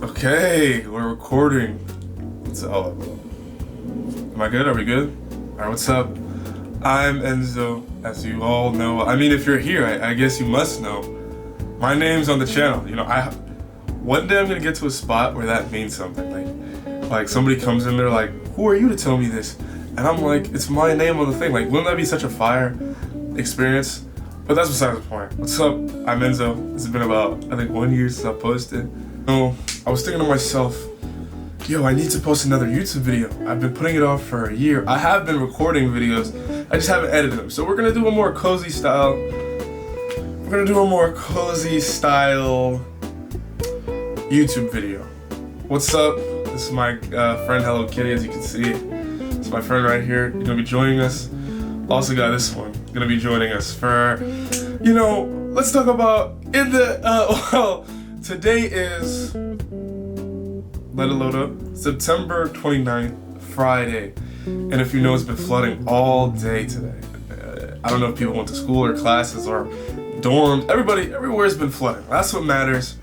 Okay, we're recording. Am I good? Are we good? Alright, what's up? I'm Enzo, as you all know. I mean, if you're here, I guess you must know. My name's on the channel. You know, one day I'm gonna get to a spot where that means something. Like somebody comes in there like, who are you to tell me this? And I'm like, it's my name on the thing. Like, wouldn't that be such a fire experience? But that's besides the point. What's up? I'm Enzo. It's been about, I think, 1 year since I posted. So, I was thinking to myself, yo, I need to post another YouTube video. I've been putting it off for a year. I have been recording videos, I just haven't edited them. So we're gonna do a more cozy style. YouTube video. What's up? This is my friend Hello Kitty, as you can see. It's my friend right here. You're gonna be joining us. Also got this one gonna be joining us for, you know, let's talk about today is, let it load up, September 29th, Friday. And if you know, it's been flooding all day today. I don't know if people went to school or classes or dorms. Everywhere's been flooding. That's what matters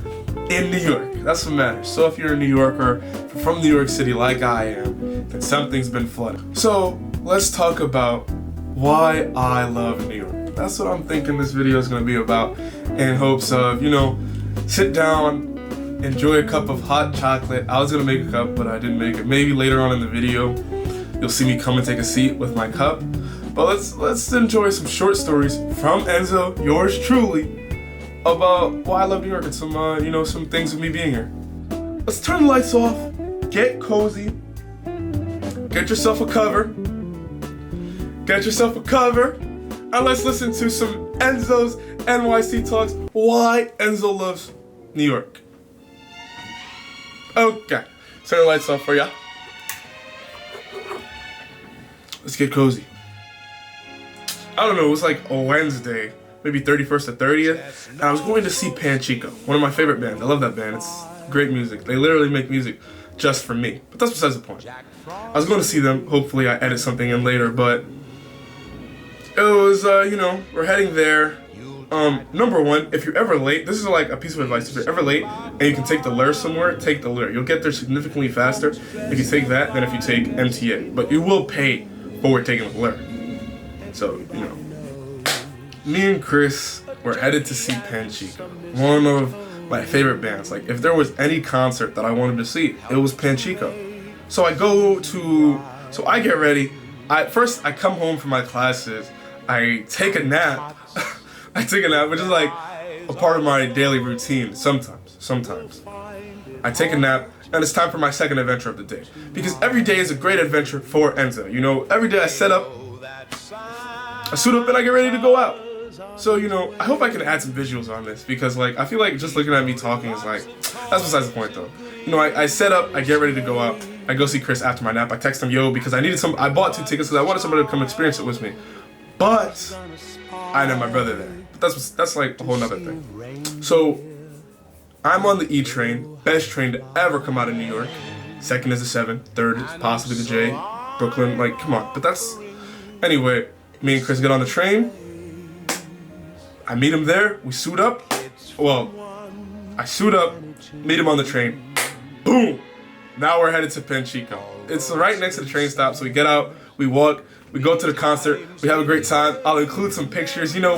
in New York. That's what matters. So if you're a New Yorker, from New York City like I am, then something's been flooding. So let's talk about why I love New York. That's what I'm thinking this video is going to be about, in hopes of, you know, sit down, enjoy a cup of hot chocolate. I was going to make a cup, but I didn't make it. Maybe later on in the video, you'll see me come and take a seat with my cup. But let's enjoy some short stories from Enzo, yours truly, about why I love New York and some, you know, some things with me being here. Let's turn the lights off, get cozy, get yourself a cover, and let's listen to some ENZO's NYC Talks, why Enzo loves New York. Okay, turn the lights off for ya. Let's get cozy. I don't know, it was like a Wednesday, maybe 31st or 30th, and I was going to see Panchico, one of my favorite bands. I love that band, it's great music. They literally make music just for me, but that's besides the point. I was going to see them, hopefully I edit something in later, but it was, you know, we're heading there. Number one, if you're ever late, this is like a piece of advice. If you're ever late and you can take the Lure somewhere, take the Lure. You'll get there significantly faster if you take that than if you take MTA. But you will pay for taking the Lure. So, you know, me and Chris were headed to see Panchico, one of my favorite bands. Like, if there was any concert that I wanted to see, it was Panchico. So I get ready. First I come home from my classes. I take a nap. Which is like a part of my daily routine sometimes. I take a nap, and it's time for my second adventure of the day. Because every day is a great adventure for Enzo. You know, every day I suit up, and I get ready to go out. So, you know, I hope I can add some visuals on this, because, like, I feel like just looking at me talking is like, that's besides the point, though. You know, I set up, I get ready to go out. I go see Chris after my nap. I text him, yo, because I bought 2 tickets because I wanted somebody to come experience it with me. But I didn't have my brother there. But that's like a whole nother thing. So I'm on the E train, best train to ever come out of New York. Second is the 7, third is possibly the J, Brooklyn, like, come on. But anyway, me and Chris get on the train. I meet him there, we suit up. Well, I suit up, meet him on the train. Boom! Now we're headed to Panchico. It's right next to the train stop, so we get out, we walk, we go to the concert, we have a great time. I'll include some pictures, you know,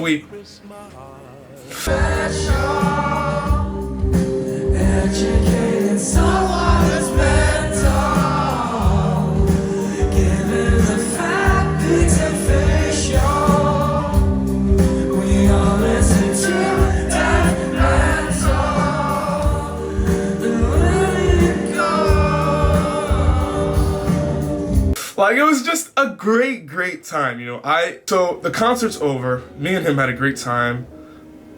like, it was just a great time, you know. So the concert's over. Me and him had a great time.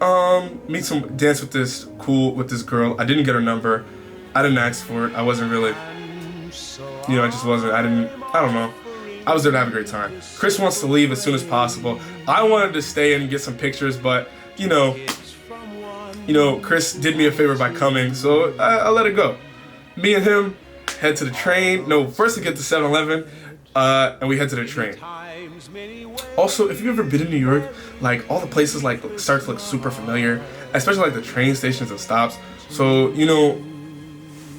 Dance with this girl. I didn't get her number. I didn't ask for it. I wasn't really, you know, I just wasn't. I don't know. I was there to have a great time. Chris wants to leave as soon as possible. I wanted to stay and get some pictures, but you know, Chris did me a favor by coming, so I let it go. Me and him head to the train. No, first we get to 7-Eleven. And we head to the train. Also, if you've ever been in New York, like, all the places, like, start to look super familiar, especially, like, the train stations and stops. So, you know,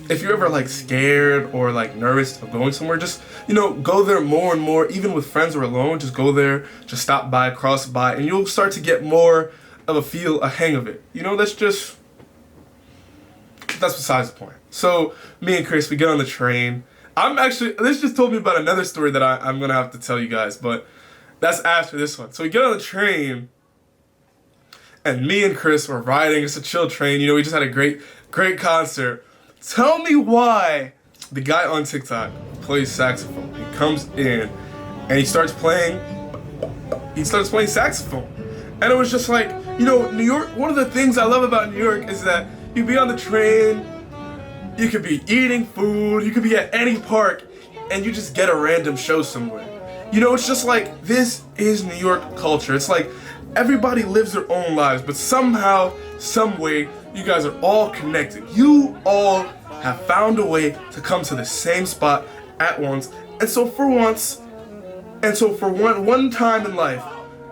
if you're ever like scared or like nervous of going somewhere, just, go there more and more, even with friends or alone. Just go there, just stop by, cross by, and you'll start to get more of a hang of it. That's besides the point. So me and Chris, we get on the train. This just told me about another story that I'm gonna have to tell you guys, but that's after this one. So we get on the train, and me and Chris were riding. It's a chill train. We just had a great concert. Tell me why the guy on TikTok plays saxophone. He comes in and he starts playing saxophone. And it was just like, New York, one of the things I love about New York is that you be on the train, you could be eating food, you could be at any park, and you just get a random show somewhere. It's just like, this is New York culture. It's like everybody lives their own lives, but somehow, some way, you guys are all connected. You all have found a way to come to the same spot at once. And so for one time in life,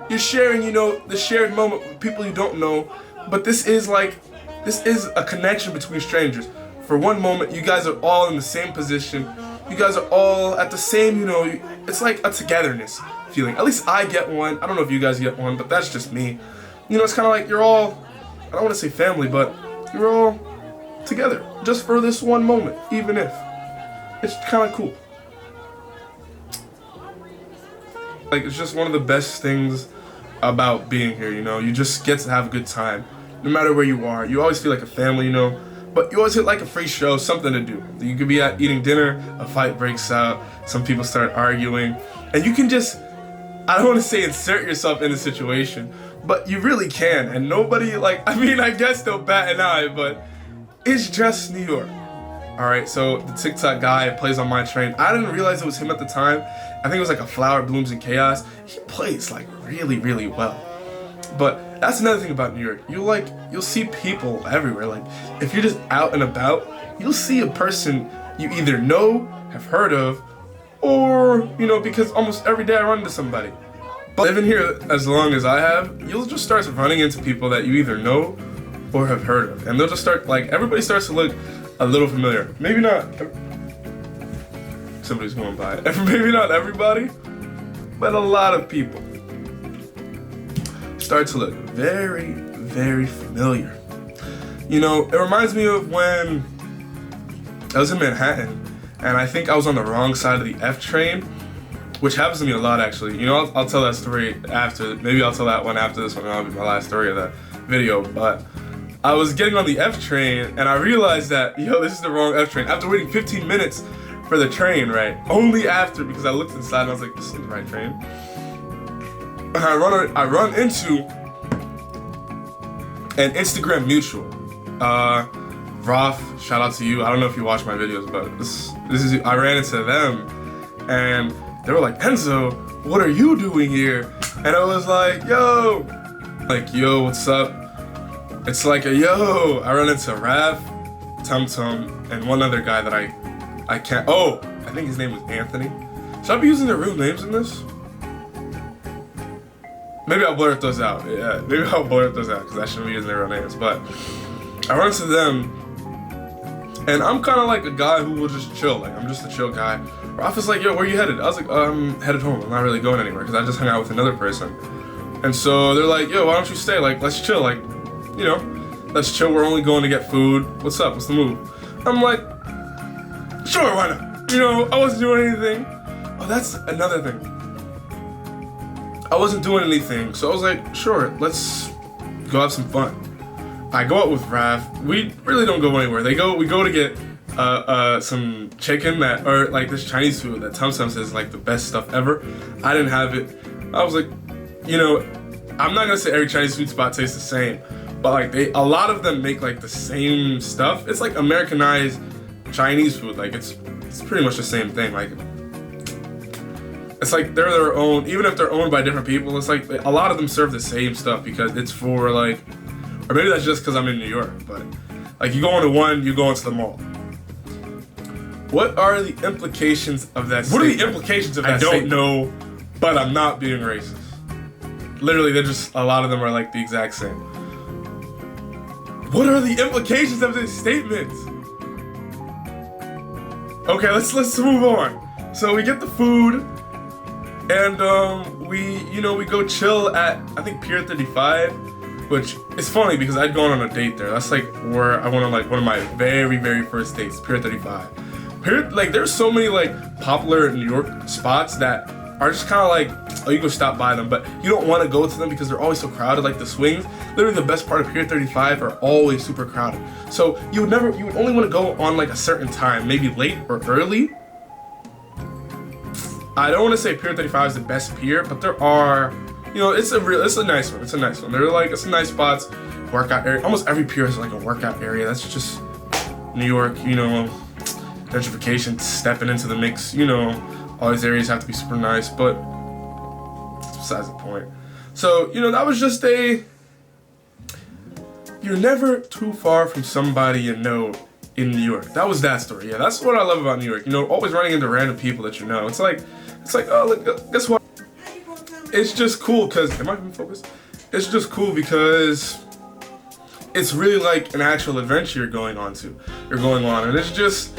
you're sharing, the shared moment with people you don't know, but this is a connection between strangers. For one moment, you guys are all in the same position. You guys are all at the same, it's like a togetherness feeling. At least I get one. I don't know if you guys get one, but that's just me. It's kind of like you're all, I don't want to say family, but you're all together just for this one moment, even if. It's kind of cool. Like, it's just one of the best things about being here, you just get to have a good time. No matter where you are, you always feel like a family, but you always hit like a free show, something to do. You could be out eating dinner, a fight breaks out, some people start arguing, and you can just, I don't want to say insert yourself in the situation, but you really can, and nobody, I guess they'll bat an eye, but it's just New York. Alright, so the TikTok guy plays on my train. I didn't realize it was him at the time. I think it was like a Flower Blooms in Chaos. He plays really, really well. But that's another thing about New York. You'll see people everywhere. If you're just out and about, you'll see a person you either know, have heard of, or, because almost every day I run into somebody. But living here as long as I have, you'll just start running into people that you either know or have heard of. And they'll just start, everybody starts to look a little familiar. Maybe not, somebody's going by. Maybe not everybody, but a lot of people start to look very, very familiar. It reminds me of when I was in Manhattan, and I think I was on the wrong side of the F train, which happens to me a lot, actually. I'll tell that story after. Maybe I'll tell that one after this one, and that'll be my last story of that video. But I was getting on the F train, and I realized that, this is the wrong F train. After waiting 15 minutes for the train, right? Only after, because I looked inside and I was like, this is the right train. And I run into an Instagram mutual. Roth, shout out to you. I don't know if you watch my videos, but this is, I ran into them, and they were like, Enzo, what are you doing here? And I was like, yo, what's up? It's like a yo. I run into Rav, Tum Tum, and one other guy that I can't. Oh, I think his name was Anthony. Should I be using their real names in this? Maybe I'll blur those out. Yeah, maybe I'll blur those out because I shouldn't be using their real names. But I run into them, and I'm kind of like a guy who will just chill. I'm just a chill guy. Rav is like, yo, where you headed? I was like, I'm headed home. I'm not really going anywhere because I just hung out with another person. And so they're like, yo, why don't you stay? Let's chill. Let's chill. We're only going to get food. What's up? What's the move? I'm like, sure, why not? I wasn't doing anything. Oh, that's another thing. I wasn't doing anything, so I was like, sure, let's go have some fun. I go out with Rav. We really don't go anywhere. We go to get some chicken this Chinese food that Tum Tum says is the best stuff ever. I didn't have it. I was like, I'm not gonna say every Chinese food spot tastes the same, but a lot of them make the same stuff. It's Americanized Chinese food. It's pretty much the same thing. It's they're their own, even if they're owned by different people, it's a lot of them serve the same stuff because it's for or maybe that's just because I'm in New York, but you go into one, you go into the mall. What are the implications of that statement? What are the implications of that statement? I don't know, but I'm not being racist. Literally, they're just, a lot of them are the exact same. What are the implications of this statement? Okay, let's move on. So we get the food, and we go chill at, I think, Pier 35, which is funny because I'd gone on a date there. That's like where I went on like one of my very, very first dates, Pier 35. Like there's so many like popular New York spots that are just kind of like, oh, you go stop by them, but you don't want to go to them because they're always so crowded. Like the swings, literally the best part of Pier 35 are always super crowded. So you would only want to go on like a certain time, maybe late or early. I don't want to say Pier 35 is the best pier, but there are, it's a nice one. It's a nice one. It's some nice spots, workout area. Almost every pier is like a workout area. That's just New York, gentrification stepping into the mix, all these areas have to be super nice, but it's besides the point. So, that was just you're never too far from somebody you know in New York. That was that story. Yeah, that's what I love about New York. Always running into random people that you know. It's like, oh, look, guess what? It's just cool because, am I even focused? It's just cool because it's really like an actual adventure you're going on, and it's just,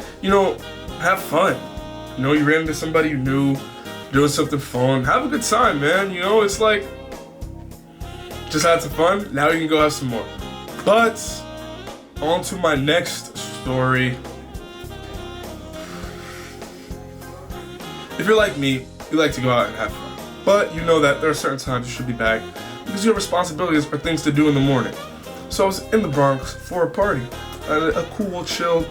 have fun. You ran into somebody you knew, doing something fun. Have a good time, man. It's like, just had some fun. Now you can go have some more. But on to my next story. If you're like me, you like to go out and have fun. But you know that there are certain times you should be back because your responsibilities are things to do in the morning. So I was in the Bronx for a party, a cool, chill,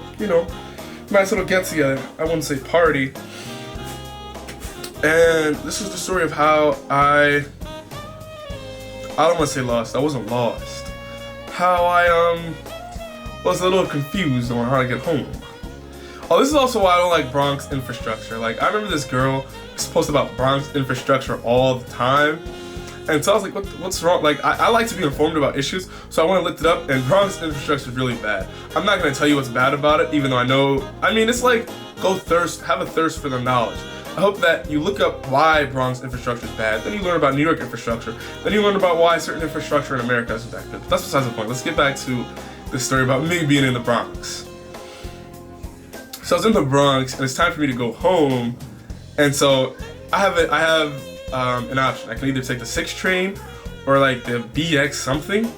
nice little get together. I wouldn't say party. And this is the story of how I don't want to say lost. I wasn't lost. How I was a little confused on how to get home. Oh, this is also why I don't like Bronx infrastructure. Like, I remember this girl post about Bronx infrastructure all the time. And so I was like, what's wrong? Like, I like to be informed about issues, so I went and looked it up, and Bronx infrastructure is really bad. I'm not going to tell you what's bad about it, even though I know, it's like, have a thirst for the knowledge. I hope that you look up why Bronx infrastructure is bad, then you learn about New York infrastructure, then you learn about why certain infrastructure in America isn't that good. But that's besides the point. Let's get back to this story about me being in the Bronx. So I was in the Bronx, and it's time for me to go home, and so I have an option. I can either take the 6 train or like the BX something.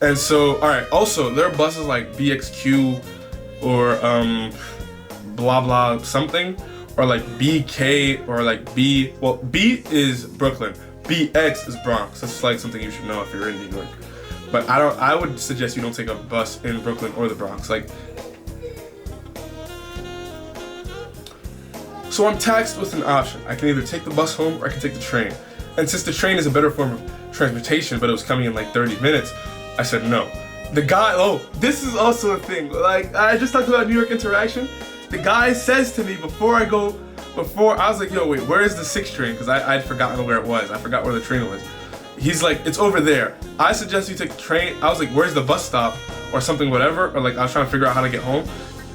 And so, alright, also there are buses like BXQ or blah blah something, or like BK or like B is Brooklyn, BX is Bronx. That's like something you should know if you're in New York. But I would suggest you don't take a bus in Brooklyn or the Bronx. So I'm taxed with an option. I can either take the bus home or I can take the train. And since the train is a better form of transportation, but it was coming in like 30 minutes, I said no. The guy, this is also a thing. Like, I just talked about New York interaction. The guy says to me before I was like, yo, wait, where is the 6 train? Because I'd forgotten where it was. I forgot where the train was. He's like, it's over there. I suggest you take the train. I was like, where's the bus stop? Or something, whatever. Or like, I was trying to figure out how to get home.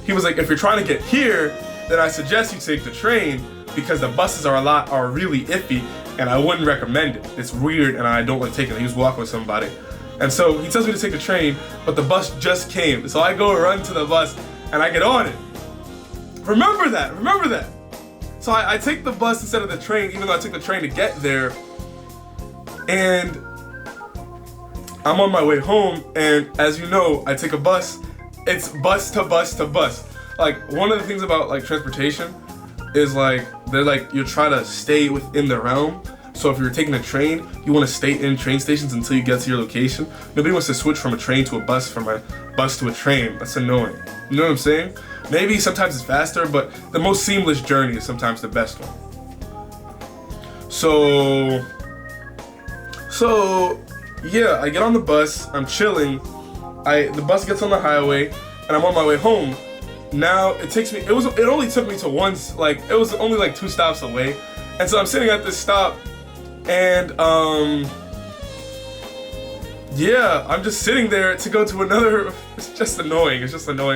He was like, if you're trying to get here, then I suggest you take the train because the buses are really iffy and I wouldn't recommend it. It's weird and I don't like taking it. He was walking with somebody. And so he tells me to take the train, but the bus just came. So I go run to the bus and I get on it. Remember that. So I take the bus instead of the train, even though I took the train to get there. And I'm on my way home, and as you know, I take a bus. It's bus to bus to bus. Like, one of the things about like transportation is like they're like you try to stay within the realm. So if you're taking a train, you want to stay in train stations until you get to your location. Nobody wants to switch from a train to a bus, from a bus to a train. That's annoying. You know what I'm saying? Maybe sometimes it's faster, but the most seamless journey is sometimes the best one. So yeah, I get on the bus, I'm chilling. The bus gets on the highway, and I'm on my way home. Now it only took me to once, like it was only like 2 stops away. And so I'm sitting at this stop, and yeah, I'm just sitting there to go to another. It's just annoying.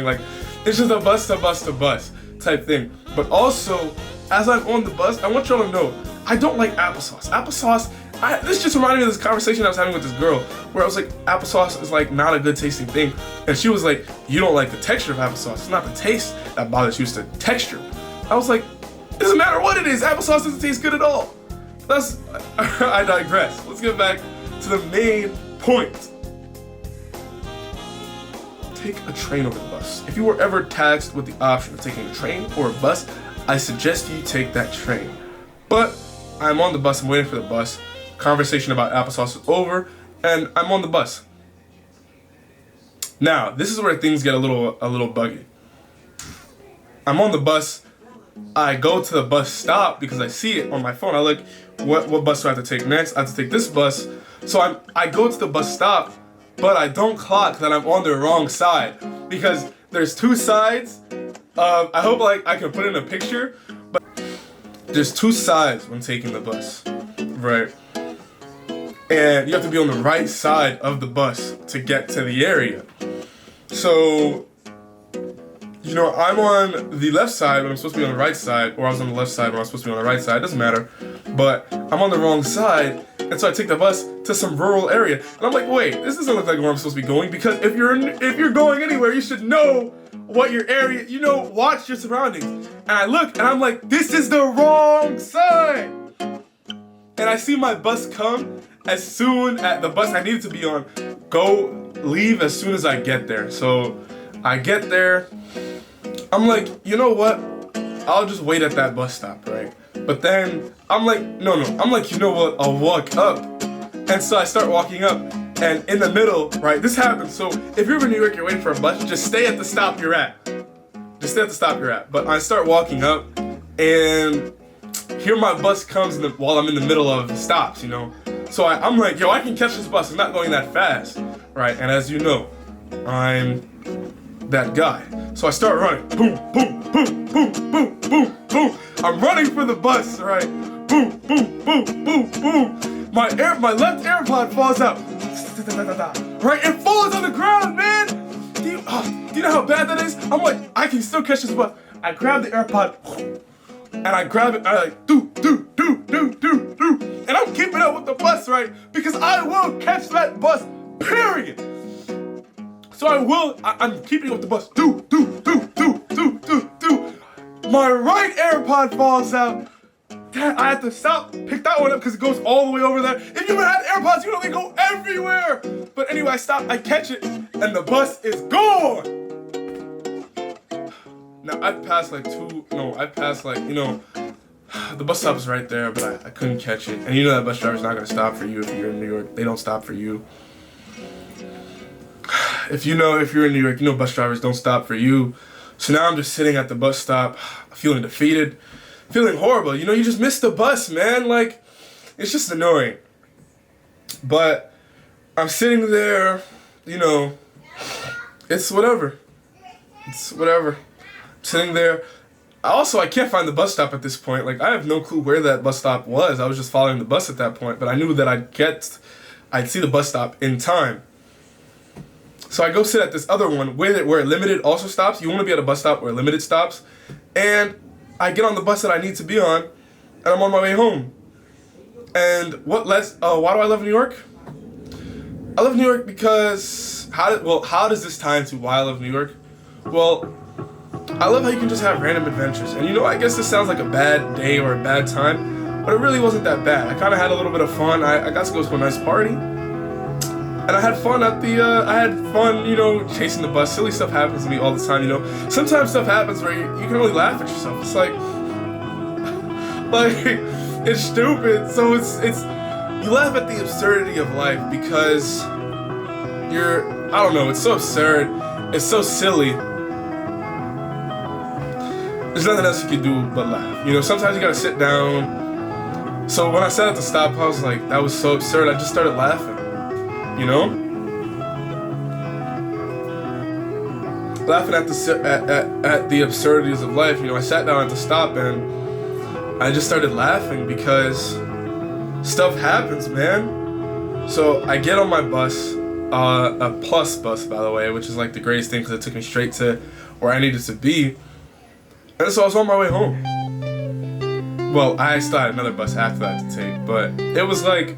Like, it's just a bus to bus to bus type thing. But also, as I'm on the bus, I want y'all to know, I don't like applesauce. Applesauce this just reminded me of this conversation I was having with this girl, where I was like, applesauce is like not a good tasting thing, and she was like, you don't like the texture of applesauce. It's not the taste that bothers you, it's the texture. I was like, it doesn't matter what it is. Applesauce doesn't taste good at all. I digress. Let's get back to the main point. Take a train over the bus. If you were ever tasked with the option of taking a train or a bus, I suggest you take that train. But I'm on the bus, I'm waiting for the bus. Conversation about applesauce is over, and I'm on the bus. Now, this is where things get a little buggy. I'm on the bus. I go to the bus stop because I see it on my phone. I look, what bus do I have to take next? I have to take this bus. So I go to the bus stop, but I don't clock that I'm on the wrong side, because there's two sides. I hope like I can put in a picture, but there's two sides when taking the bus, right? And you have to be on the right side of the bus to get to the area. So, you know, I'm on the left side when I'm supposed to be on the right side, or I was on the left side when I'm supposed to be on the right side, it doesn't matter. But I'm on the wrong side, and so I take the bus to some rural area. And I'm like, wait, this doesn't look like where I'm supposed to be going, because if you're going anywhere, you should know what your area, you know, watch your surroundings. And I look, and I'm like, this is the wrong side! And I see my bus come as soon as the bus I needed to be on, leave as soon as I get there. So I get there, I'm like, you know what? I'll just wait at that bus stop, right? But then I'm like, no, I'm like, you know what? I'll walk up. And so I start walking up, and in the middle, right? This happens. So if you're in New York, you're waiting for a bus, just stay at the stop you're at. Just stay at the stop you're at. But I start walking up, and here my bus comes while I'm in the middle of stops, you know? So I'm like, yo, I can catch this bus. It's not going that fast, right? And as you know, I'm that guy. So I start running. Boom, boom, boom, boom, boom, boom, boom. I'm running for the bus, right? Boom, boom, boom, boom, boom. My left AirPod falls out. Right? It falls on the ground, man. Do you know how bad that is? I'm like, I can still catch this bus. I grab the AirPod, and I grab it, and I like, do. And I'm keeping up with the bus, right? Because I will catch that bus, period. So I'm keeping up with the bus, do. My right AirPod falls out. I have to stop, pick that one up because it goes all the way over there. If you had AirPods, you know they go everywhere. But anyway, I stop, I catch it, and the bus is gone. Now, I passed you know, the bus stop is right there, but I couldn't catch it. And you know that bus driver's not going to stop for you if you're in New York. They don't stop for you. If you're in New York, you know bus drivers don't stop for you. So now I'm just sitting at the bus stop, feeling defeated, feeling horrible. You know, you just missed the bus, man. Like, it's just annoying. But I'm sitting there, you know, it's whatever. I'm sitting there. Also, I can't find the bus stop at this point. Like, I have no clue where that bus stop was. I was just following the bus at that point, but I knew that I'd see the bus stop in time. So I go sit at this other one where limited also stops. You want to be at a bus stop where limited stops. And I get on the bus that I need to be on, and I'm on my way home. And why do I love New York? I love New York because, how does this tie into why I love New York? Well, I love how you can just have random adventures. And you know, I guess this sounds like a bad day or a bad time, but it really wasn't that bad. I kind of had a little bit of fun. I got to go to a nice party. And I had fun you know, chasing the bus. Silly stuff happens to me all the time, you know. Sometimes stuff happens where you can only laugh at yourself. It's like it's stupid. So it's you laugh at the absurdity of life because I don't know, it's so absurd. It's so silly. There's nothing else you can do but laugh. You know, sometimes you gotta sit down. So when I sat at the stop, I was like, that was so absurd. I just started laughing. You know? Laughing at the absurdities of life. You know, I sat down at the stop and I just started laughing because stuff happens, man. So I get on my bus, a plus bus, by the way, which is like the greatest thing because it took me straight to where I needed to be. And so I was on my way home. Well, I still had another bus after that to take, but it was like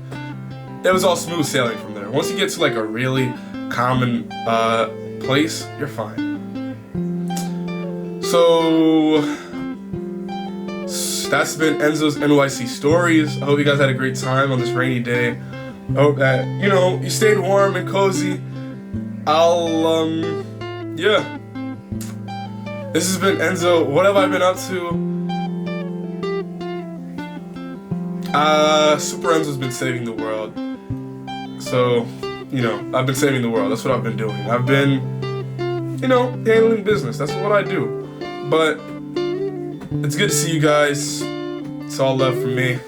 it was all smooth sailing from there. Once you get to like a really common place, you're fine. So that's been Enzo's NYC Stories. I hope you guys had a great time on this rainy day. I hope that, you know, you stayed warm and cozy. Yeah. This has been Enzo. What have I been up to? Super Enzo's been saving the world. So, you know, I've been saving the world. That's what I've been doing. I've been, you know, handling business. That's what I do. But it's good to see you guys. It's all love from me.